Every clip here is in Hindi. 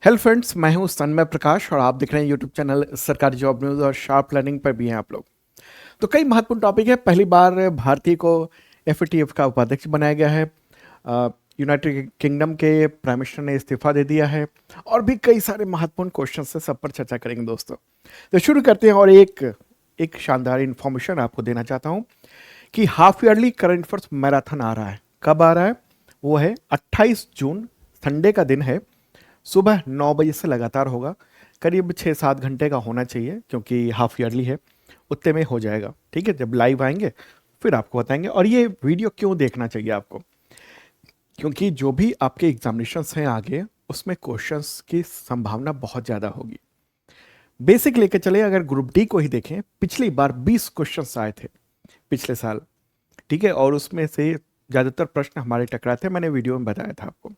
हेलो फ्रेंड्स, मैं हूं तन्मय प्रकाश और आप देख रहे हैं यूट्यूब चैनल सरकारी जॉब न्यूज़ और शार्प लर्निंग पर भी हैं आप लोग। तो कई महत्वपूर्ण टॉपिक है। पहली बार भारतीय को एफएटीएफ का उपाध्यक्ष बनाया गया है। यूनाइटेड किंगडम के प्राइम मिनिस्टर ने इस्तीफा दे दिया है और भी कई सारे महत्वपूर्ण क्वेश्चन है, सब पर चर्चा करेंगे दोस्तों। तो शुरू करते हैं और एक एक शानदार इन्फॉर्मेशन आपको देना चाहता हूँ कि half yearly current affairs marathon आ रहा है। कब आ रहा है? वो है 28 जून, संडे का दिन है। सुबह 9 बजे से लगातार होगा। करीब 6-7 घंटे का होना चाहिए क्योंकि हाफ ईयरली है। उतने में हो जाएगा। ठीक है, जब लाइव आएंगे फिर आपको बताएंगे। और ये वीडियो क्यों देखना चाहिए आपको? क्योंकि जो भी आपके एग्जामिनेशंस हैं आगे, उसमें क्वेश्चंस की संभावना बहुत ज़्यादा होगी। बेसिक लेके चले, अगर ग्रुप डी को ही देखें, पिछली बार 20 क्वेश्चंस आए थे पिछले साल। ठीक है, और उसमें से ज़्यादातर प्रश्न हमारे टकराए थे, मैंने वीडियो में बताया था आपको।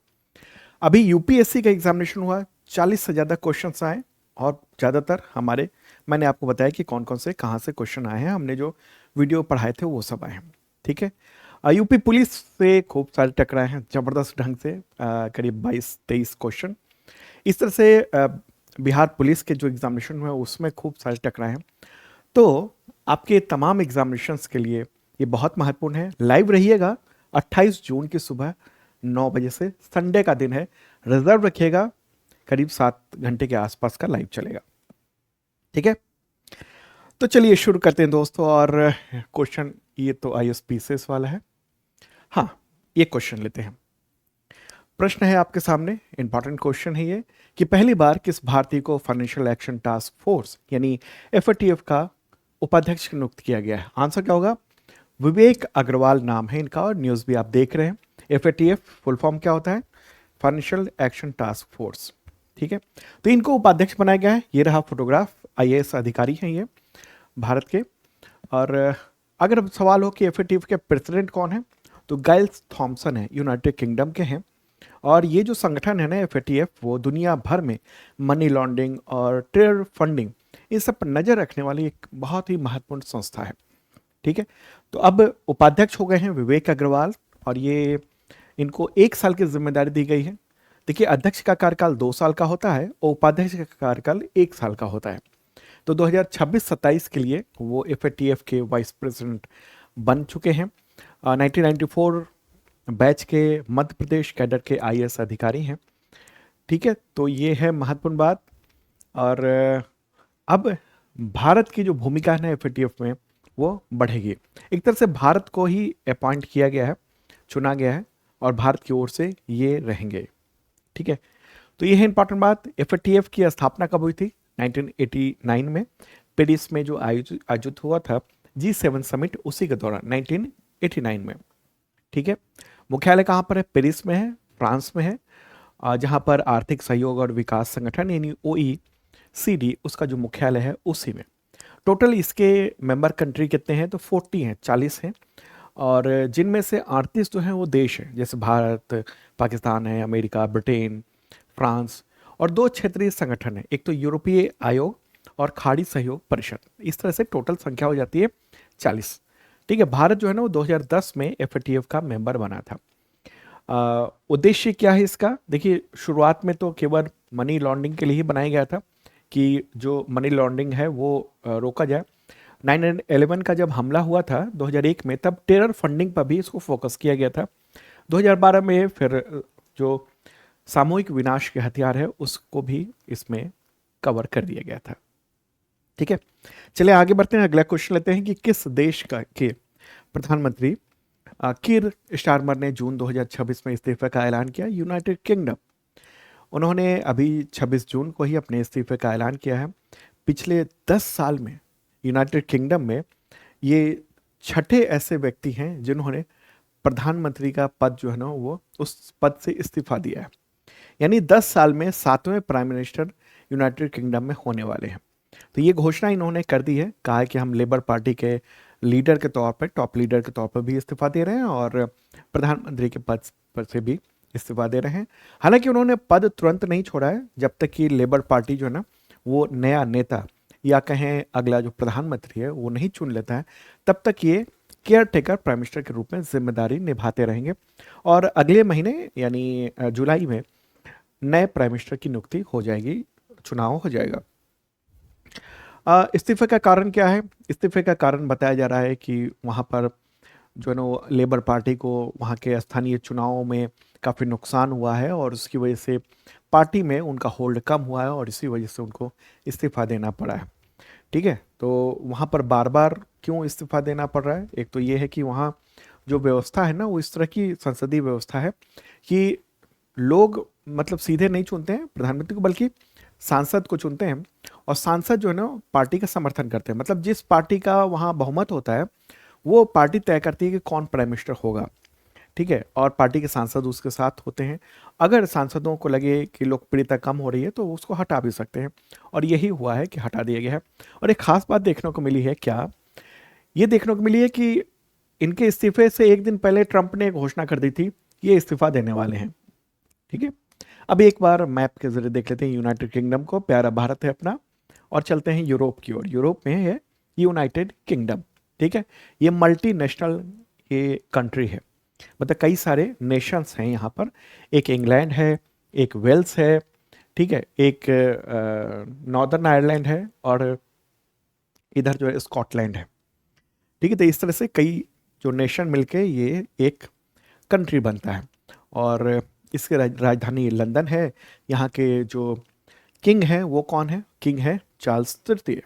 अभी यूपीएससी का एग्जामिनेशन हुआ, 40 से ज़्यादा क्वेश्चंस आए और ज़्यादातर हमारे, मैंने आपको बताया कि कौन कौन से कहाँ से क्वेश्चन आए हैं। हमने जो वीडियो पढ़ाए थे वो सब आए हैं। ठीक है, यूपी पुलिस से खूब सारे टकराए हैं ज़बरदस्त ढंग से, करीब 22-23 क्वेश्चन। इस तरह से बिहार पुलिस के जो एग्जामिनेशन हुए उसमें खूब सारे टकराए हैं। तो आपके तमाम एग्जामिनेशंस के लिए ये बहुत महत्वपूर्ण है। लाइव रहिएगा 28 जून की सुबह 9 बजे से, संडे का दिन है। रिजर्व रखिएगा, करीब 7 घंटे के आसपास का लाइव चलेगा। ठीक है, तो चलिए शुरू करते हैं दोस्तों। और क्वेश्चन ये तो आईएसपीसीएस वाला है। हाँ, ये क्वेश्चन लेते हैं। प्रश्न है आपके सामने, इंपॉर्टेंट क्वेश्चन है ये, कि पहली बार किस भारतीय को फाइनेंशियल एक्शन टास्क फोर्स यानी एफएटीएफ का उपाध्यक्ष नियुक्त किया गया है? आंसर क्या होगा? विवेक अग्रवाल नाम है इनका, और न्यूज़ भी आप देख रहे हैं। एफएटीएफ फुल फॉर्म क्या होता है? Financial action task force. ठीक है, तो इनको उपाध्यक्ष बनाया गया है। ये रहा फोटोग्राफ, आईएएस अधिकारी हैं ये भारत के। और अगर अब सवाल हो कि एफएटीएफ के प्रेसिडेंट कौन है, तो गाइल्स थॉमसन है, यूनाइटेड किंगडम के हैं। और ये जो संगठन है ना एफएटीएफ, वो दुनिया भर में मनी लॉन्ड्रिंग और टेरर फंडिंग, इन सब पर नज़र रखने वाली एक बहुत ही महत्वपूर्ण संस्था है। ठीक है, तो अब उपाध्यक्ष हो गए हैं विवेक अग्रवाल, और ये इनको 1 साल की जिम्मेदारी दी गई है। देखिए, अध्यक्ष का कार्यकाल 2 साल का होता है और उपाध्यक्ष का कार्यकाल 1 साल का होता है। तो 2026-27 के लिए वो एफएटीएफ के वाइस प्रेसिडेंट बन चुके हैं। 1994 बैच के मध्य प्रदेश कैडर के आईएएस अधिकारी हैं। ठीक है, तो ये है महत्वपूर्ण बात। और अब भारत की जो भूमिका है ना एफएटीएफ में, वो बढ़ेगी। एक तरह से भारत को ही अपॉइंट किया गया है, चुना गया है, और भारत की ओर से ये रहेंगे। ठीक है, तो ये है इंपॉर्टेंट बात। एफएटीएफ की स्थापना कब हुई थी? 1989 में पेरिस में जो आयोजित हुआ था G7 समिट, उसी के दौरान 1989 में। ठीक है, मुख्यालय कहाँ पर है? पेरिस में है, फ्रांस में है। जहाँ पर आर्थिक सहयोग और विकास संगठन यानी OECD, उसका जो मुख्यालय है उसी में। टोटल इसके मेंबर कंट्री कितने हैं? तो 40 हैं, 40 हैं। और जिनमें से 38 जो हैं वो देश हैं, जैसे भारत, पाकिस्तान है, अमेरिका, ब्रिटेन, फ्रांस। और 2 क्षेत्रीय संगठन हैं, एक तो यूरोपीय आयोग और खाड़ी सहयोग परिषद। इस तरह से टोटल संख्या हो जाती है 40। ठीक है, भारत जो है ना वो 2010 में एफएटीएफ का मेंबर बना था। उद्देश्य क्या है इसका? देखिए, शुरुआत में तो केवल मनी लॉन्ड्रिंग के लिए ही बनाया गया था कि जो मनी लॉन्ड्रिंग है वो रोका जाए। 9/11 का जब हमला हुआ था 2001 में, तब टेरर फंडिंग पर भी इसको फोकस किया गया था। 2012 में फिर जो सामूहिक विनाश के हथियार है उसको भी इसमें कवर कर दिया गया था। ठीक है, चलिए आगे बढ़ते हैं। अगला क्वेश्चन लेते हैं कि किस देश का के प्रधानमंत्री कीर स्टारमर ने जून 2026 में इस्तीफे का ऐलान किया? United kingdom. उन्होंने अभी 26 जून को ही अपने इस्तीफे का ऐलान किया है। पिछले 10 साल में यूनाइटेड किंगडम में ये छठे ऐसे व्यक्ति हैं जिन्होंने प्रधानमंत्री का पद जो है ना वो उस पद से इस्तीफा दिया है। यानी 10 साल में 7वें प्राइम मिनिस्टर यूनाइटेड किंगडम में होने वाले हैं। तो ये घोषणा इन्होंने कर दी है, कहा है कि हम लेबर पार्टी के लीडर के तौर पर, टॉप लीडर के तौर पर भी इस्तीफा दे रहे हैं और प्रधानमंत्री के पद पर से भी इस्तीफा दे रहे हैं। हालांकि उन्होंने पद तुरंत नहीं छोड़ा है, जब तक कि लेबर पार्टी जो है ना वो नया नेता या कहें अगला जो प्रधानमंत्री है वो नहीं चुन लेता है, तब तक ये केयर टेकर प्राइम मिनिस्टर के रूप में जिम्मेदारी निभाते रहेंगे। और अगले महीने यानी जुलाई में नए प्राइम मिनिस्टर की नियुक्ति हो जाएगी, चुनाव हो जाएगा। इस्तीफे का कारण क्या है? इस्तीफे का कारण बताया जा रहा है कि वहाँ पर जो है ना वो लेबर पार्टी को वहाँ के स्थानीय चुनावों में काफ़ी नुकसान हुआ है और उसकी वजह से पार्टी में उनका होल्ड कम हुआ है और इसी वजह से उनको इस्तीफा देना पड़ा है। ठीक है, तो वहाँ पर बार बार क्यों इस्तीफा देना पड़ रहा है? एक तो ये है कि वहाँ जो व्यवस्था है ना वो इस तरह की संसदीय व्यवस्था है कि लोग मतलब सीधे नहीं चुनते हैं प्रधानमंत्री को, बल्कि सांसद को चुनते हैं। और सांसद जो है ना पार्टी का समर्थन करते हैं, मतलब जिस पार्टी का वहाँ बहुमत होता है वो पार्टी तय करती है कि कौन प्राइम मिनिस्टर होगा। ठीक है, और पार्टी के सांसद उसके साथ होते हैं। अगर सांसदों को लगे कि लोकप्रियता कम हो रही है तो उसको हटा भी सकते हैं, और यही हुआ है कि हटा दिया गया है। और एक खास बात देखने को मिली है, क्या ये देखने को मिली है कि इनके इस्तीफे से एक दिन पहले ट्रंप ने घोषणा कर दी थी ये इस्तीफा देने वाले हैं। ठीक है, अब एक बार मैप के जरिए देख लेते हैं यूनाइटेड किंगडम को, प्यारा भारत है अपना, और चलते हैं यूरोप की ओर। यूरोप में है यूनाइटेड किंगडम। ठीक है, ये मल्टी नेशनल ये कंट्री है, मतलब कई सारे नेशंस हैं यहाँ पर। एक इंग्लैंड है, एक वेल्स है, ठीक है, एक नॉर्दर्न आयरलैंड है, और इधर जो है स्कॉटलैंड है। ठीक है, तो इस तरह से कई जो नेशन मिलके ये एक कंट्री बनता है। और इसकी राजधानी लंदन है। यहाँ के जो किंग हैं वो कौन है? किंग है चार्ल्स तृतीय।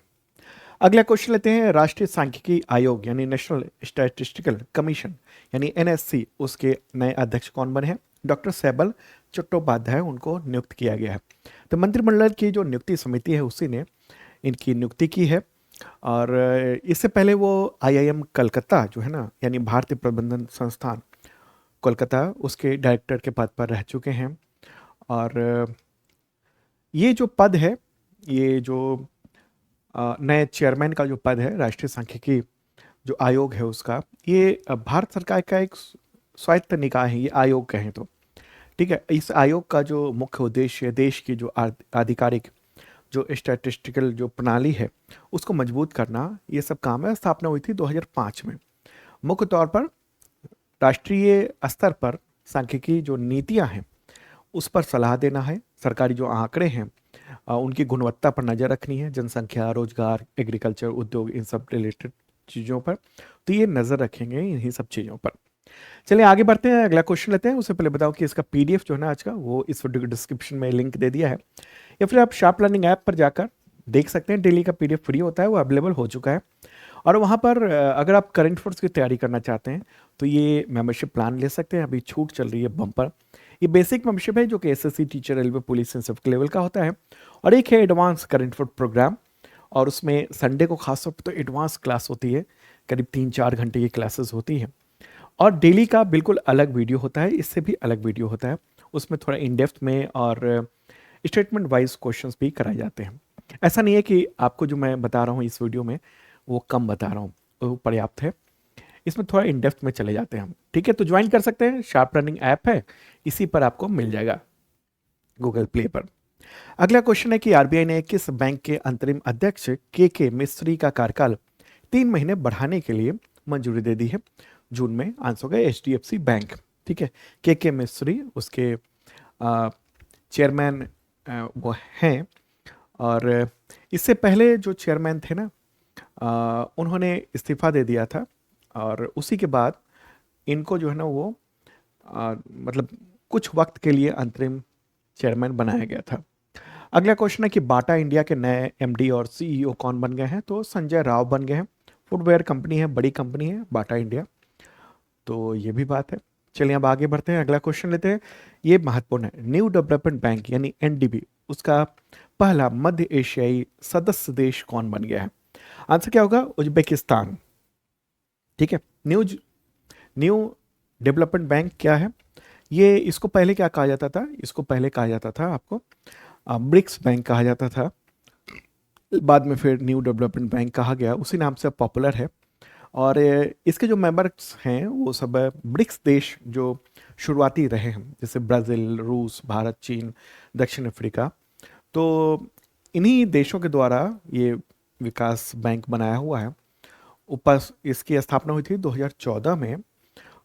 अगला क्वेश्चन लेते हैं, राष्ट्रीय सांख्यिकी आयोग यानी नेशनल स्टैटिस्टिकल कमीशन यानी एनएससी, उसके नए अध्यक्ष कौन बने हैं? डॉक्टर सैबल चट्टोपाध्याय, उनको नियुक्त किया गया है। तो मंत्रिमंडल की जो नियुक्ति समिति है उसी ने इनकी नियुक्ति की है। और इससे पहले वो आईआईएम कलकत्ता जो है ना, यानी भारतीय प्रबंधन संस्थान कोलकाता, उसके डायरेक्टर के पद पर रह चुके हैं। और ये जो पद है, ये जो नए चेयरमैन का जो पद है राष्ट्रीय सांख्यिकी जो आयोग है उसका, ये भारत सरकार का एक स्वायत्त निकाय है, ये आयोग कहें तो। ठीक है, इस आयोग का जो मुख्य उद्देश्य है देश की जो आधिकारिक जो स्टैटिस्टिकल जो प्रणाली है उसको मजबूत करना, ये सब काम है। स्थापना हुई थी 2005 में। मुख्य तौर पर राष्ट्रीय स्तर पर सांख्यिकी जो नीतियां हैं उस पर सलाह देना है। सरकारी जो आंकड़े हैं उनकी गुणवत्ता पर नज़र रखनी है, जनसंख्या, रोजगार, एग्रीकल्चर, उद्योग, इन सब रिलेटेड चीज़ों पर। तो ये नज़र रखेंगे इन्हीं सब चीज़ों पर। चलिए आगे बढ़ते हैं, अगला क्वेश्चन लेते हैं। उससे पहले बताओ कि इसका पीडीएफ जो है ना आज का, वो इस वीडियो के डिस्क्रिप्शन में लिंक दे दिया है, या फिर आप शार्प लर्निंग ऐप पर जाकर देख सकते हैं। डेली का पीडीएफ फ्री होता है, वो अवेलेबल हो चुका है। और वहाँ पर अगर आप करंट अफेयर्स की तैयारी करना चाहते हैं तो ये मेंबरशिप प्लान ले सकते हैं, अभी छूट चल रही है बम्पर। ये बेसिक मेंबरशिप है जो कि एसएससी, टीचर, रेलवे, पुलिस, इन सब लेवल का होता है। और एक है एडवांस करंट अफेयर प्रोग्राम, और उसमें संडे को खासतौर पर तो एडवांस क्लास होती है, करीब 3-4 घंटे की क्लासेस होती हैं। और डेली का बिल्कुल अलग वीडियो होता है, इससे भी अलग वीडियो होता है, उसमें थोड़ा इन डेप्थ में और स्टेटमेंट वाइज क्वेश्चंस भी कराए जाते हैं। ऐसा नहीं है कि आपको जो मैं बता रहा हूँ इस वीडियो में वो कम बता रहा हूँ, वो पर्याप्त है। इसमें थोड़ा इन डेप्थ में चले जाते हैं हम। ठीक है, तो ज्वाइन कर सकते हैं, शार्प लर्निंग ऐप है, इसी पर आपको मिल जाएगा गूगल प्ले पर। अगला क्वेश्चन है कि आरबीआई ने किस बैंक के अंतरिम अध्यक्ष के मिस्त्री का कार्यकाल 3 महीने बढ़ाने के लिए मंजूरी दे दी है? जून में आंसर होगा एचडीएफसी बैंक। ठीक है, के मिस्त्री उसके चेयरमैन वो हैं। और इससे पहले जो चेयरमैन थे ना उन्होंने इस्तीफा दे दिया था, और उसी के बाद इनको जो है ना वो मतलब कुछ वक्त के लिए अंतरिम चेयरमैन बनाया गया था। अगला क्वेश्चन है कि बाटा इंडिया के नए एमडी और सीईओ कौन बन गए हैं? तो संजय राव बन गए हैं। फुटवेयर कंपनी है, बड़ी कंपनी है बाटा इंडिया, तो ये भी बात है। चलिए अब आगे बढ़ते हैं, अगला क्वेश्चन लेते हैं। ये महत्वपूर्ण है, न्यू डेवलपमेंट बैंक यानी एनडीबी, उसका पहला मध्य एशियाई सदस्य देश कौन बन गया है? आंसर क्या होगा? उज्बेकिस्तान। ठीक है, न्यू डेवलपमेंट बैंक क्या है? ये इसको पहले क्या कहा जाता था? इसको पहले कहा जाता था आपको ब्रिक्स बैंक कहा जाता था, बाद में फिर न्यू डेवलपमेंट बैंक कहा गया, उसी नाम से पॉपुलर है। और इसके जो मेंबर्स हैं वो सब ब्रिक्स देश जो शुरुआती रहे हैं, जैसे ब्राज़ील, रूस, भारत, चीन, दक्षिण अफ्रीका। तो इन्हीं देशों के द्वारा ये विकास बैंक बनाया हुआ है। ऊपर इसकी स्थापना हुई थी 2014 में,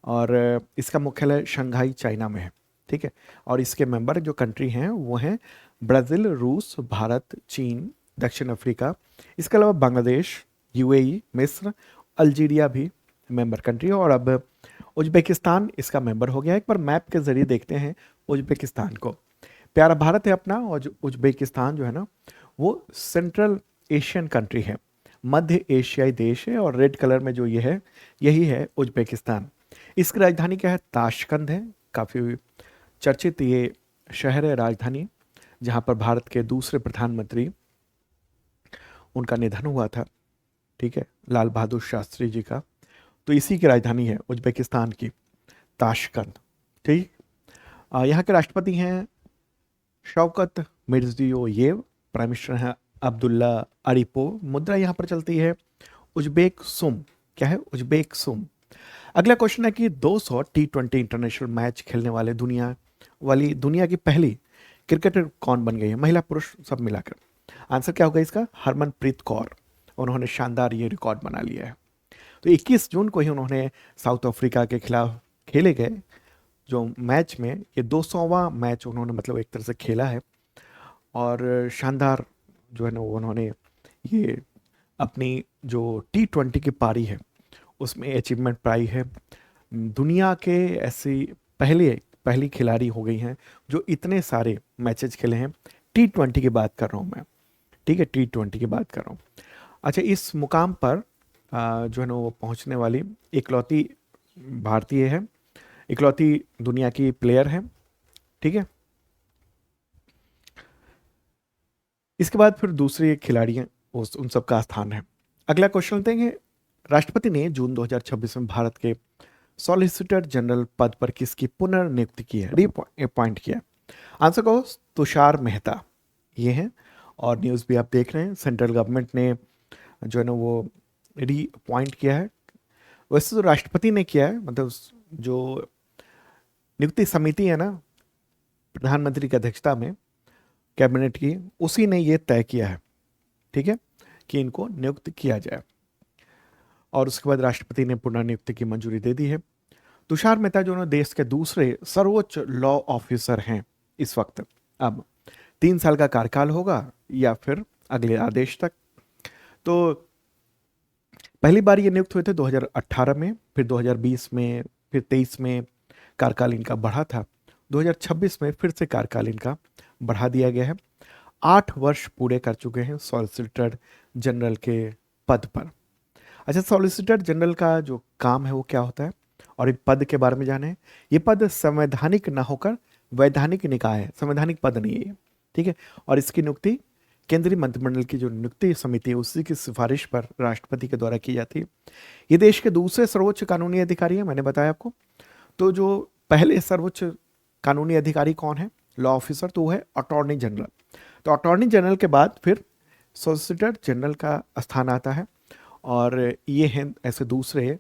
और इसका मुख्यालय शंघाई चाइना में है। ठीक है। और इसके मेंबर जो कंट्री हैं वो हैं ब्राज़ील, रूस, भारत, चीन, दक्षिण अफ्रीका, इसके अलावा बांग्लादेश, यूएई, मिस्र, अल्जीरिया भी मेंबर कंट्री है। और अब उज्बेकिस्तान इसका मेंबर हो गया है। एक बार मैप के ज़रिए देखते हैं उज्बेकिस्तान को। प्यारा भारत है अपना, और जो उज्बेकिस्तान जो है ना वो सेंट्रल एशियन कंट्री है, मध्य एशियाई देश है। और रेड कलर में जो ये है यही है उज्बेकिस्तान। इसकी राजधानी क्या है? ताशकंद है। काफ़ी चर्चित ये शहर है, राजधानी, जहाँ पर भारत के दूसरे प्रधानमंत्री उनका निधन हुआ था, ठीक है, लाल बहादुर शास्त्री जी का। तो इसी की राजधानी है उज्बेकिस्तान की, ताशकंद। ठीक। यहाँ के राष्ट्रपति हैं शौकत मिर्जियोयेव, प्राइम मिनिस्टर हैं अब्दुल्ला अरिपो। मुद्रा यहाँ पर चलती है उज्बेक सुम। क्या है? उज्बेक सुम। अगला क्वेश्चन है कि 200 T20 इंटरनेशनल मैच खेलने वाली दुनिया की पहली क्रिकेटर कौन बन गई है, महिला पुरुष सब मिलाकर? आंसर क्या होगा इसका? हरमनप्रीत कौर। उन्होंने शानदार ये रिकॉर्ड बना लिया है। तो 21 जून को ही उन्होंने साउथ अफ्रीका के खिलाफ खेले गए जो मैच में, ये 200वां मैच उन्होंने मतलब एक तरह से खेला है। और शानदार जो है ना वो उन्होंने ये अपनी जो T20 की पारी है उसमें अचीवमेंट पाई है। दुनिया के ऐसी पहली खिलाड़ी हो गई हैं जो इतने सारे मैचेस खेले हैं। T20 की बात कर रहा हूँ मैं, ठीक है, T20 की बात कर रहा हूँ। अच्छा, इस मुकाम पर जो है ना वो पहुँचने वाली इकलौती भारतीय है, इकलौती दुनिया की प्लेयर है, ठीक है। इसके बाद फिर दूसरे खिलाड़ी हैं, उन सब का स्थान है। अगला क्वेश्चन लेते हैं। राष्ट्रपति ने जून 2026 में भारत के सॉलिसिटर जनरल पद पर किसकी पुनर्नियुक्ति की है, रीअपॉइंट किया है? आंसर को तुषार मेहता ये है। और न्यूज़ भी आप देख रहे हैं, सेंट्रल गवर्नमेंट ने जो है ना वो रीअपॉइंट किया है। वैसे तो राष्ट्रपति ने किया है, मतलब जो नियुक्ति समिति है ना प्रधानमंत्री की अध्यक्षता में कैबिनेट की, उसी ने ये तय किया है, ठीक है, कि इनको नियुक्त किया जाए। और उसके बाद राष्ट्रपति ने पुनर्नियुक्ति की मंजूरी दे दी है। तुषार मेहता जो ना देश के दूसरे सर्वोच्च लॉ ऑफिसर हैं इस वक्त। अब 3 साल का कार्यकाल होगा या फिर अगले आदेश तक। तो पहली बार ये नियुक्त हुए थे 2018 में, फिर 2020 में, फिर 23 में कार्यकाल इनका बढ़ा था। 2026 में फिर से कार्यकाल इनका बढ़ा दिया गया है। 8 वर्ष पूरे कर चुके हैं सॉलिसिटर जनरल के पद पर। अच्छा, सॉलिसिटर जनरल का जो काम है वो क्या होता है और इस पद के बारे में जाने। ये पद संवैधानिक ना होकर वैधानिक निकाय है, संवैधानिक पद नहीं है ये, ठीक है। और इसकी नियुक्ति केंद्रीय मंत्रिमंडल की जो नियुक्ति समिति है उसी की सिफारिश पर राष्ट्रपति के द्वारा की जाती है। ये देश के दूसरे सर्वोच्च कानूनी अधिकारी हैं, मैंने बताया आपको। तो जो पहले सर्वोच्च कानूनी अधिकारी कौन है, लॉ ऑफिसर, तो वो है अटॉर्नी जनरल। तो अटॉर्नी जनरल के बाद फिर सॉलिसिटर जनरल का स्थान आता है। और ये हैं ऐसे दूसरे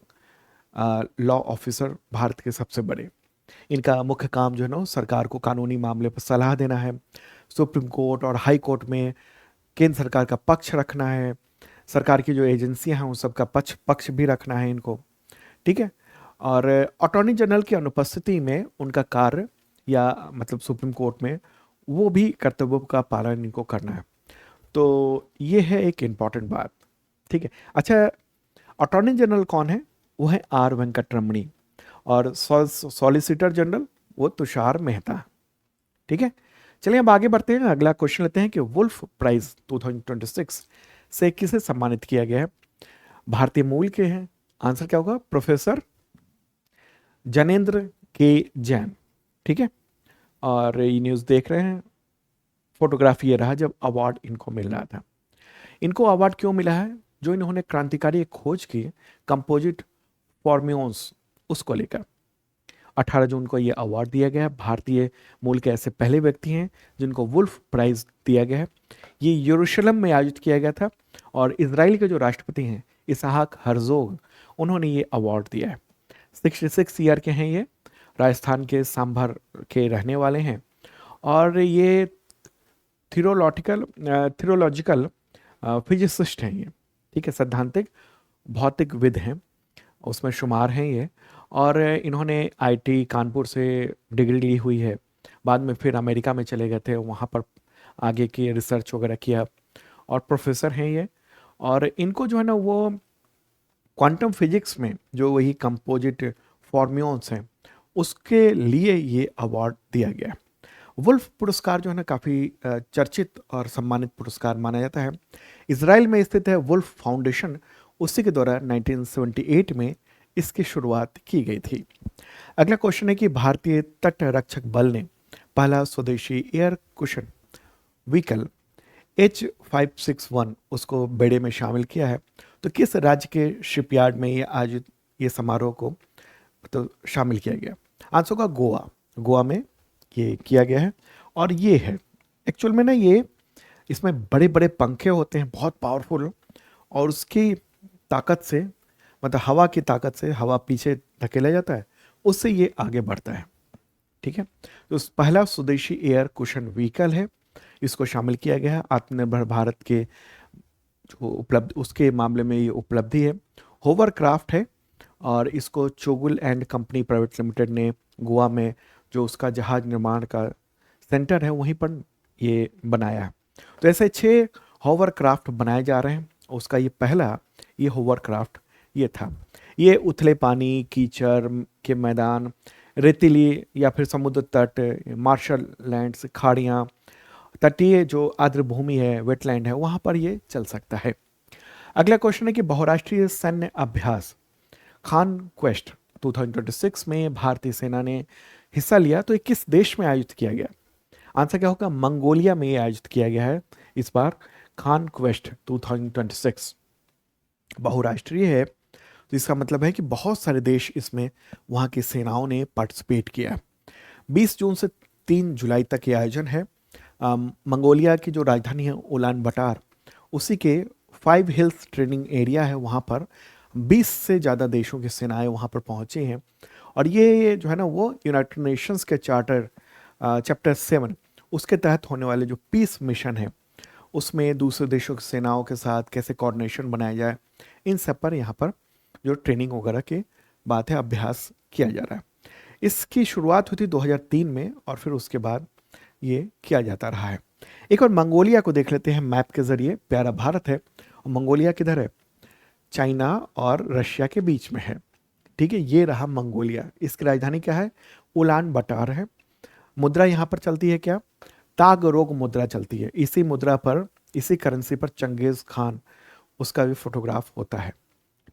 लॉ ऑफिसर भारत के सबसे बड़े। इनका मुख्य काम जो है ना सरकार को कानूनी मामले पर सलाह देना है, सुप्रीम कोर्ट और हाई कोर्ट में केंद्र सरकार का पक्ष रखना है, सरकार की जो एजेंसियां हैं उन सब का पक्ष भी रखना है इनको, ठीक है। और अटॉर्नी जनरल की अनुपस्थिति में उनका कार्य या मतलब सुप्रीम कोर्ट में वो भी कर्तव्यों का पालन इनको करना है। तो ये है एक इम्पॉर्टेंट बात, ठीक है। अच्छा, अटॉर्नी जनरल कौन है? वो है आर वेंकटरमणी। और सॉलिसिटर जनरल वो तुषार मेहता, ठीक है। चलिए अब आगे बढ़ते हैं, अगला क्वेश्चन लेते हैं कि वुल्फ प्राइज 2026 से किसे सम्मानित किया गया है? भारतीय मूल के हैं। आंसर क्या होगा? प्रोफेसर जनेंद्र के जैन, ठीक है। और ये न्यूज़ देख रहे हैं, फोटोग्राफी ये रहा जब अवार्ड इनको मिल रहा था। इनको अवार्ड क्यों मिला है? जो इन्होंने क्रांतिकारी खोज की कंपोजिट फॉर्म्यून्स उसको लेकर 18 जून को ये अवार्ड दिया गया है। भारतीय मूल के ऐसे पहले व्यक्ति हैं जिनको वुल्फ प्राइज दिया गया है। ये यरूशलेम में आयोजित किया गया था और इजराइल के जो राष्ट्रपति हैं इसहाक हर्जोग, उन्होंने ये अवार्ड दिया है। 66 ईयर के हैं ये, राजस्थान के सांभर के रहने वाले हैं। और ये थियोलॉजिकल फिजिसिस्ट हैं ये, ठीक है, सैद्धांतिक भौतिकविद हैं, उसमें शुमार हैं ये। और इन्होंने आईटी कानपुर से डिग्री ली हुई है। बाद में फिर अमेरिका में चले गए थे, वहाँ पर आगे की रिसर्च वगैरह किया और प्रोफेसर हैं ये। और इनको जो है ना वो क्वांटम फिजिक्स में जो वही कंपोजिट फॉर्म्यूल्स हैं उसके लिए ये अवार्ड दिया गया है। वुल्फ पुरस्कार जो है ना काफ़ी चर्चित और सम्मानित पुरस्कार माना जाता है। इसराइल में स्थित है वुल्फ फाउंडेशन, उसी के द्वारा 1978 में इसकी शुरुआत की गई थी। अगला क्वेश्चन है कि भारतीय तट रक्षक बल ने पहला स्वदेशी एयर कुशन व्हीकल H561 उसको बेड़े में शामिल किया है। तो किस राज्य के शिपयार्ड में ये आयोजित ये समारोह को तो शामिल किया गया? आंसर का गोवा। गोवा में ये किया गया है। और ये है एक्चुअल में ना ये इसमें बड़े बड़े पंखे होते हैं बहुत पावरफुल, और उसकी ताकत से मतलब हवा की ताकत से हवा पीछे धकेला जाता है, उससे ये आगे बढ़ता है। ठीक है, तो पहला स्वदेशी एयर कुशन व्हीकल है, इसको शामिल किया गया है। आत्मनिर्भर भारत के जो उपलब्ध उसके मामले में ये उपलब्धि है। होवरक्राफ्ट है और इसको चोगुल एंड कंपनी प्राइवेट लिमिटेड ने गोवा में जो उसका जहाज निर्माण का सेंटर है वहीं पर ये बनाया है। तो ऐसे 6 होवरक्राफ्ट बनाए जा रहे हैं। उसका ये पहला ये होवरक्राफ्ट ये था। ये उथले पानी, कीचड़ के मैदान, रेतीली या फिर समुद्र तट, मार्शल लैंड्स, खाड़ियाँ, तटीय जो आर्द्र भूमि है, वेटलैंड है, वहाँ पर ये चल सकता है। अगला क्वेश्चन है कि बहुराष्ट्रीय सैन्य अभ्यास खान क्वेस्ट 2026 में भारतीय सेना ने हिस्सा लिया, तो ये किस देश में आयोजित किया गया? आंसर क्या होगा? मंगोलिया में ये आयोजित किया गया है इस बार खान क्वेस्ट 2026। बहुराष्ट्रीय है तो इसका मतलब है कि बहुत सारे देश इसमें वहाँ की सेनाओं ने पार्टिसिपेट किया। 20 जून से 3 जुलाई तक ये आयोजन है। मंगोलिया की जो राजधानी है उलान बटार, उसी के 5 हिल्स ट्रेनिंग एरिया है, वहाँ पर 20 से ज़्यादा देशों की सेनाएं वहाँ पर पहुँची हैं। और ये जो है ना वो यूनाइटेड नेशंस के चार्टर चैप्टर 7 उसके तहत होने वाले जो पीस मिशन है उसमें दूसरे देशों की सेनाओं के साथ कैसे कोऑर्डिनेशन बनाया जाए, इन सब पर यहाँ पर जो ट्रेनिंग वगैरह की बात है, अभ्यास किया जा रहा है। इसकी शुरुआत हुई थी 2003 में और फिर उसके बाद ये किया जाता रहा है। एक और मंगोलिया को देख लेते हैं मैप के जरिए। प्यारा भारत है और मंगोलिया किधर है? चाइना और रशिया के बीच में है। ठीक है, ये रहा मंगोलिया। इसकी राजधानी क्या है? उलान बटार है। मुद्रा यहाँ पर चलती है क्या? तागरोग मुद्रा चलती है। इसी मुद्रा पर, इसी करेंसी पर चंगेज खान उसका भी फोटोग्राफ होता है।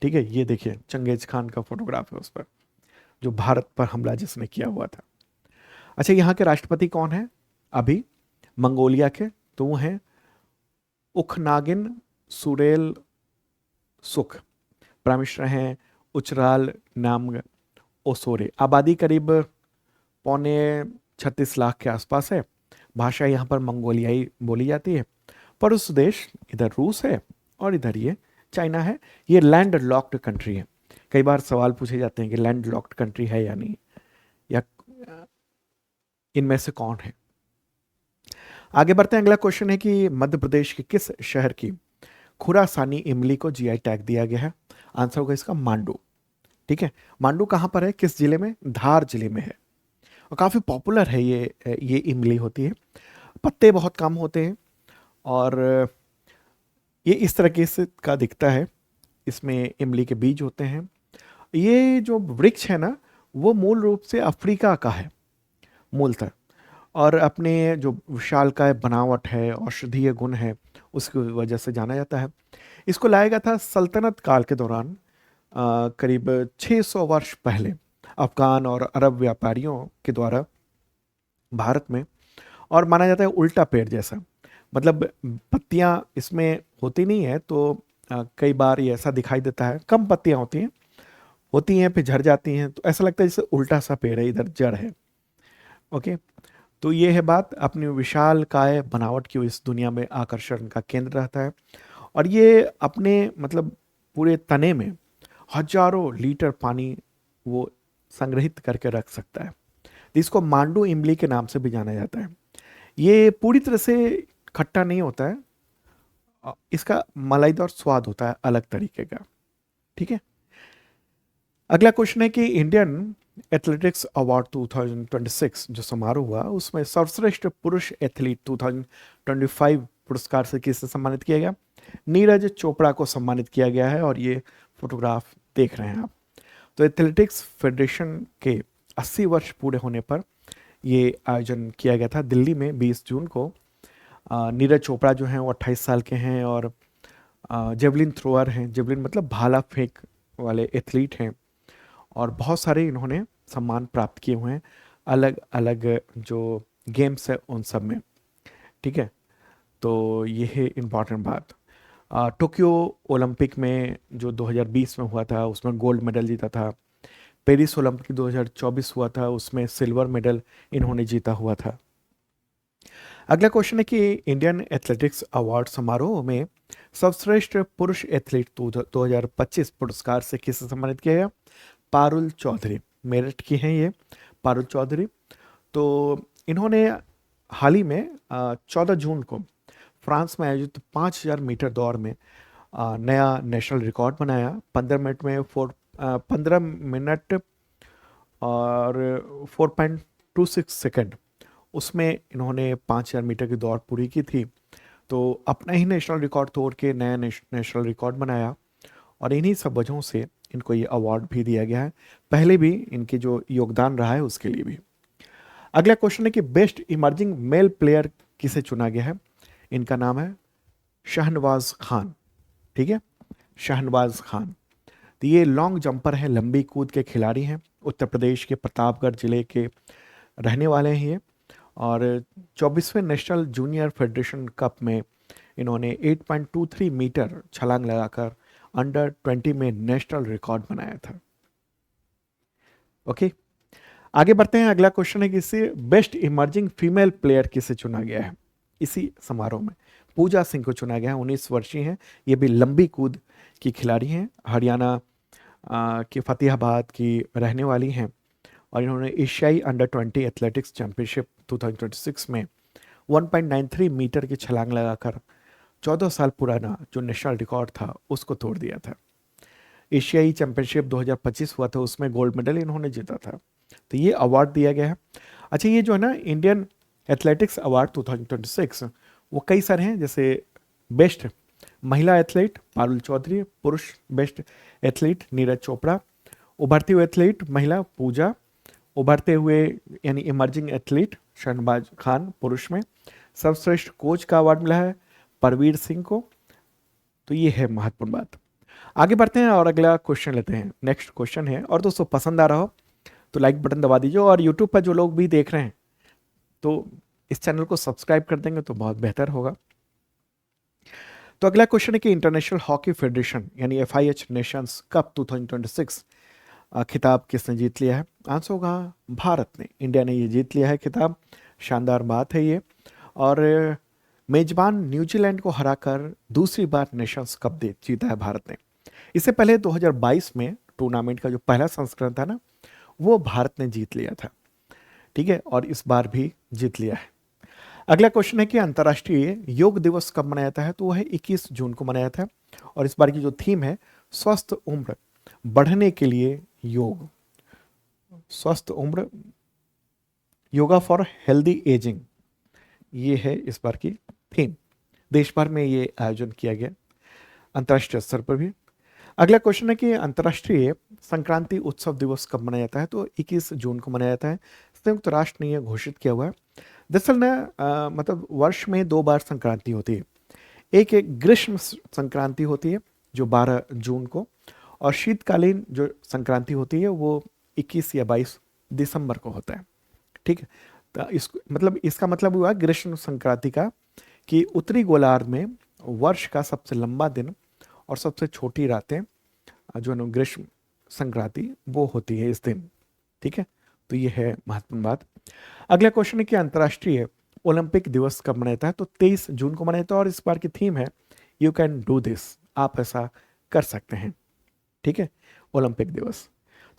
ठीक है, ये देखिए चंगेज खान का फोटोग्राफ है उस पर, जो भारत पर हमला जिसने किया हुआ था। अच्छा, यहाँ के राष्ट्रपति कौन है अभी मंगोलिया के? तो वो हैं उखनागिन सुरेल सुख। प्राइम मिनिस्टर हैं उचराल नाम ओसोरे। आबादी करीब 36.5 लाख के आसपास है। भाषा यहाँ पर मंगोलियाई बोली जाती है। पड़ोसी देश इधर रूस है और इधर ये चाइना है। ये लैंड लॉक्ड कंट्री है। कई बार सवाल पूछे जाते हैं कि लैंड लॉक्ड कंट्री है या नहीं, या इनमें से कौन है? आगे बढ़ते हैं। अगला क्वेश्चन है कि मध्य प्रदेश के किस शहर की खुरासानी इमली को जीआई टैग दिया गया है? आंसर होगा इसका मांडू। ठीक है, मांडू कहाँ पर है, किस जिले में? धार जिले में है। और काफ़ी पॉपुलर है ये इमली होती है। पत्ते बहुत कम होते हैं और ये इस तरीके से का दिखता है। इसमें इमली के बीज होते हैं। ये जो वृक्ष है ना वो मूल रूप से अफ्रीका का है मूलतः, और अपने जो विशालकाय बनावट है, औषधीय गुण है, उसकी वजह से जाना जाता है। इसको लाया गया था सल्तनत काल के दौरान करीब 600 वर्ष पहले अफगान और अरब व्यापारियों के द्वारा भारत में, और माना जाता है उल्टा पेड़ जैसा। मतलब पत्तियां इसमें होती नहीं है, तो कई बार ये ऐसा दिखाई देता है, कम पत्तियां होती हैं फिर झड़ जाती हैं, तो ऐसा लगता है जैसे उल्टा सा पेड़ है, इधर जड़ है। ओके, तो ये है बात। अपनी विशाल काय बनावट की इस दुनिया में आकर्षण का केंद्र रहता है। और ये अपने मतलब पूरे तने में हजारों लीटर पानी वो संग्रहित करके रख सकता है। तो इसको मांडू इमली के नाम से भी जाना जाता है। ये पूरी तरह से खट्टा नहीं होता है, इसका मलाईदार स्वाद होता है अलग तरीके का। ठीक है, अगला क्वेश्चन है कि इंडियन एथलेटिक्स अवार्ड 2026 जो समारोह हुआ उसमें सर्वश्रेष्ठ पुरुष एथलीट 2025 पुरस्कार से किसे सम्मानित किया गया? नीरज चोपड़ा को सम्मानित किया गया है और ये फोटोग्राफ देख रहे हैं आप। तो एथलेटिक्स फेडरेशन के 80 वर्ष पूरे होने पर ये आयोजन किया गया था दिल्ली में 20 जून को। नीरज चोपड़ा जो हैं वो 28 साल के हैं और जेवलिन थ्रोअर हैं। जेवलिन मतलब भाला फेंक वाले एथलीट हैं और बहुत सारे इन्होंने सम्मान प्राप्त किए हुए हैं अलग अलग जो गेम्स है उन सब में। ठीक है, तो ये है इम्पॉर्टेंट बात। टोक्यो ओलंपिक में जो 2020 में हुआ था उसमें गोल्ड मेडल जीता था। पेरिस ओलंपिक 2024 हुआ था उसमें सिल्वर मेडल इन्होंने जीता हुआ था। अगला क्वेश्चन है कि इंडियन एथलेटिक्स अवार्ड समारोह में सर्वश्रेष्ठ पुरुष एथलीट 2025 पुरस्कार से किसे सम्मानित किया गया? पारुल चौधरी, मेरठ की हैं ये पारुल चौधरी। तो इन्होंने हाल ही में 14 जून को फ्रांस में आयोजित 5000 मीटर दौड़ में नया नेशनल रिकॉर्ड बनाया। 15 मिनट और 4.26 सेकंड उसमें इन्होंने 5000 मीटर की दौड़ पूरी की थी। तो अपना ही नेशनल रिकॉर्ड तोड़ के नया नेशनल रिकॉर्ड बनाया और इन्हीं सब वजहों से इनको ये अवार्ड भी दिया गया है, पहले भी इनके जो योगदान रहा है उसके लिए भी। अगला क्वेश्चन है कि बेस्ट इमर्जिंग मेल प्लेयर किसे चुना गया है? इनका नाम है शाहनवाज खान। ठीक है, शाहनवाज खान। तो ये लॉन्ग जंपर हैं, लंबी कूद के खिलाड़ी हैं, उत्तर प्रदेश के प्रतापगढ़ जिले के रहने वाले हैं ये। और 24वें नेशनल जूनियर फेडरेशन कप में इन्होंने 8.23 मीटर छलांग लगाकर अंडर 20 में नेशनल रिकॉर्ड बनाया था। ओके, आगे बढ़ते हैं। अगला क्वेश्चन है कि इसे बेस्ट इमर्जिंग फीमेल प्लेयर किसे चुना गया है? इसी समारोह में पूजा सिंह को चुना गया है। 19 वर्षीय हैं, ये भी लंबी कूद की खिलाड़ी हैं, हरियाणा के फतेहाबाद की रहने वाली हैं और इन्होंने एशियाई अंडर 20 एथलेटिक्स चैंपियनशिप 2026 में 1.93 मीटर की छलांग लगाकर 14 साल पुराना जो नेशनल रिकॉर्ड था उसको तोड़ दिया था। एशियाई चैंपियनशिप 2025 हुआ था उसमें गोल्ड मेडल इन्होंने जीता था। तो ये अवार्ड दिया गया है। अच्छा, ये जो है ना इंडियन एथलेटिक्स अवार्ड 2026 वो कई सारे हैं, जैसे बेस्ट महिला एथलीट पारुल चौधरी, पुरुष बेस्ट एथलीट नीरज चोपड़ा, उभरती हुई एथलीट महिला पूजा, उभरते हुए यानी इमर्जिंग एथलीट शाहनवाज खान पुरुष में, सर्वश्रेष्ठ कोच का अवार्ड मिला है परवीर सिंह को। तो ये है महत्वपूर्ण बात। आगे बढ़ते हैं और अगला क्वेश्चन लेते हैं। नेक्स्ट क्वेश्चन है, और दोस्तों पसंद आ रहा हो तो लाइक बटन दबा दीजिए और यूट्यूब पर जो लोग भी देख रहे हैं तो इस चैनल को सब्सक्राइब कर देंगे तो बहुत बेहतर होगा। तो अगला क्वेश्चन है कि इंटरनेशनल हॉकी फेडरेशन यानी FIH नेशंस कप 2026 खिताब किसने जीत लिया है? आंसर होगा भारत ने, इंडिया ने ये जीत लिया है खिताब। शानदार बात है ये। और मेजबान न्यूजीलैंड को हराकर दूसरी बार नेशंस कप जीता है भारत ने। इससे पहले 2022 में टूर्नामेंट का जो पहला संस्करण था ना वो भारत ने जीत लिया था। ठीक है, और इस बार भी जीत लिया है। अगला क्वेश्चन है कि अंतर्राष्ट्रीय योग दिवस कब मनाया जाता है? तो वह है 21 जून को मनाया था और इस बार की जो थीम है स्वस्थ उम्र बढ़ने के लिए योग, स्वस्थ उम्र, योगा फॉर हेल्दी एजिंग, ये है इस बार की थीम। देश भर में ये आयोजन किया गया अंतर्राष्ट्रीय स्तर पर भी। अगला क्वेश्चन है कि अंतर्राष्ट्रीय संक्रांति उत्सव दिवस कब मनाया जाता है? तो 21 जून को मनाया जाता है। संयुक्त राष्ट्र ने यह घोषित किया हुआ है। दरअसल ना मतलब वर्ष में 2 बार संक्रांति होती है। एक ग्रीष्म संक्रांति होती है जो 12 जून को, और शीतकालीन जो संक्रांति होती है वो 21 या 22 दिसंबर को होता है। ठीक है, तो इसका मतलब हुआ ग्रीष्म संक्रांति का कि उत्तरी गोलार्ध में वर्ष का सबसे लंबा दिन और सबसे छोटी रातें जो है ग्रीष्म संक्रांति वो होती है इस दिन। ठीक है, तो ये है महत्वपूर्ण बात। अगला क्वेश्चन है कि अंतर्राष्ट्रीय ओलंपिक दिवस कब मनाया जाता है? तो 23 जून को मनाया जाता है और इस बार की थीम है यू कैन डू दिस, आप ऐसा कर सकते हैं। ठीक है, ओलंपिक दिवस।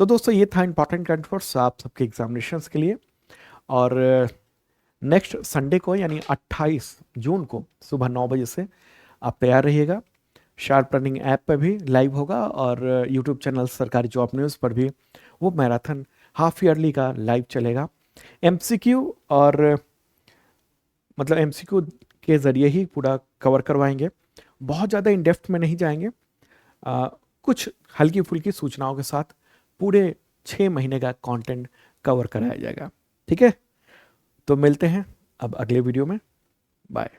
तो दोस्तों ये था इंपॉर्टेंट करंट अफेयर्स आप सबके एग्जामिनेशंस के लिए। और नेक्स्ट संडे को यानी 28 जून को सुबह 9 बजे से आप तैयार रहिएगा। शार्प रनिंग ऐप पे भी लाइव होगा और यूट्यूब चैनल सरकारी जॉब न्यूज़ पर भी वो मैराथन हाफ ईयरली का लाइव चलेगा। एमसीक्यू और मतलब एमसीक्यू के ज़रिए ही पूरा कवर करवाएंगे, बहुत ज़्यादा इन डेप्थ में नहीं जाएंगे। कुछ हल्की फुल्की सूचनाओं के साथ पूरे 6 महीने का कंटेंट कवर कराया जाएगा। ठीक है, तो मिलते हैं अब अगले वीडियो में। बाय।